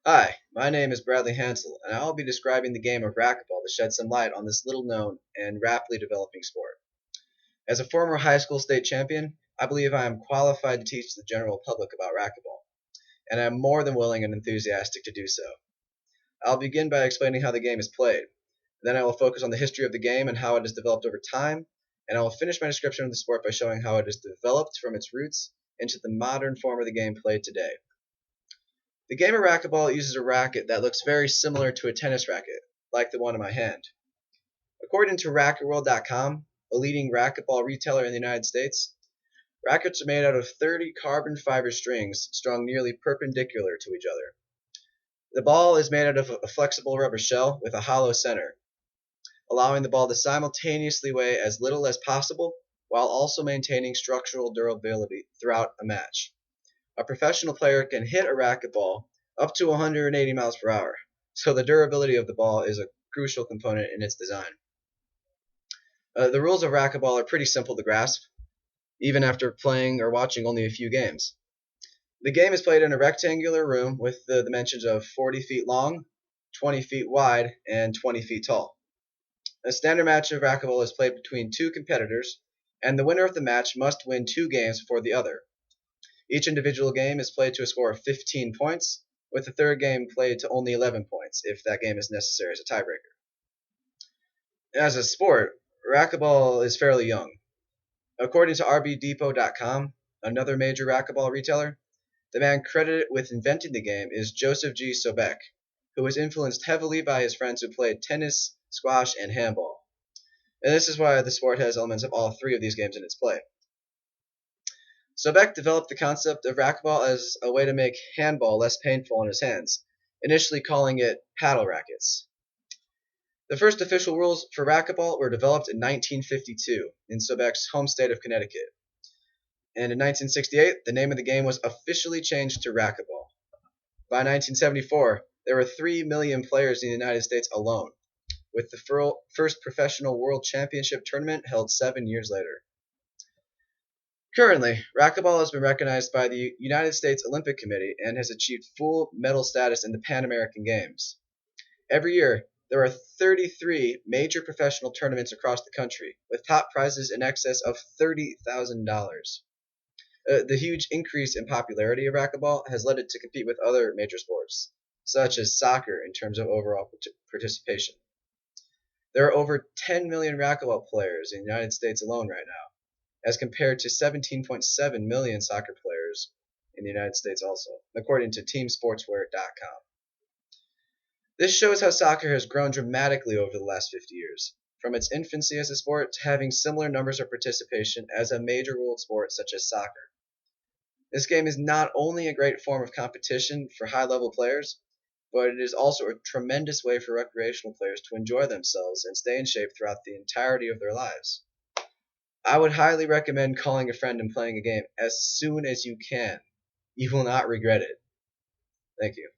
Hi, my name is Bradley Hansel, and I'll be describing the game of racquetball to shed some light on this little known and rapidly developing sport. As a former high school state champion, I believe I am qualified to teach the general public about racquetball, and I am more than willing and enthusiastic to do so. I'll begin by explaining how the game is played. Then I will focus on the history of the game and how it has developed over time, and I will finish my description of the sport by showing how it has developed from its roots into the modern form of the game played today. The game of racquetball uses a racket that looks very similar to a tennis racket, like the one in my hand. According to racquetball.com, a leading racquetball retailer in the United States, rackets are made out of 30 carbon fiber strings strung nearly perpendicular to each other. The ball is made out of a flexible rubber shell with a hollow center, allowing the ball to simultaneously weigh as little as possible while also maintaining structural durability throughout a match. A professional player can hit a racquetball up to 180 miles per hour, so the durability of the ball is a crucial component in its design. The rules of racquetball are pretty simple to grasp, even after playing or watching only a few games. The game is played in a rectangular room with the dimensions of 40 feet long, 20 feet wide, and 20 feet tall. A standard match of racquetball is played between two competitors, and the winner of the match must win two games before the other. Each individual game is played to a score of 15 points, with the third game played to only 11 points, if that game is necessary as a tiebreaker. As a sport, racquetball is fairly young. According to rbdepot.com, another major racquetball retailer, the man credited with inventing the game is Joseph G. Sobek, who was influenced heavily by his friends who played tennis, squash, and handball. And this is why the sport has elements of all three of these games in its play. Sobek developed the concept of racquetball as a way to make handball less painful in his hands, initially calling it paddle rackets. The first official rules for racquetball were developed in 1952 in Sobek's home state of Connecticut. And in 1968, the name of the game was officially changed to racquetball. By 1974, there were 3 million players in the United States alone, with the first professional world championship tournament held 7 years later. Currently, racquetball has been recognized by the United States Olympic Committee and has achieved full medal status in the Pan American Games. Every year, there are 33 major professional tournaments across the country, with top prizes in excess of $30,000. The huge increase in popularity of racquetball has led it to compete with other major sports, such as soccer in terms of overall participation. There are over 10 million racquetball players in the United States alone right now, as compared to 17.7 million soccer players in the United States also, according to teamsportswear.com. This shows how soccer has grown dramatically over the last 50 years, from its infancy as a sport to having similar numbers of participation as a major world sport such as soccer. This game is not only a great form of competition for high-level players, but it is also a tremendous way for recreational players to enjoy themselves and stay in shape throughout the entirety of their lives. I would highly recommend calling a friend and playing a game as soon as you can. You will not regret it. Thank you.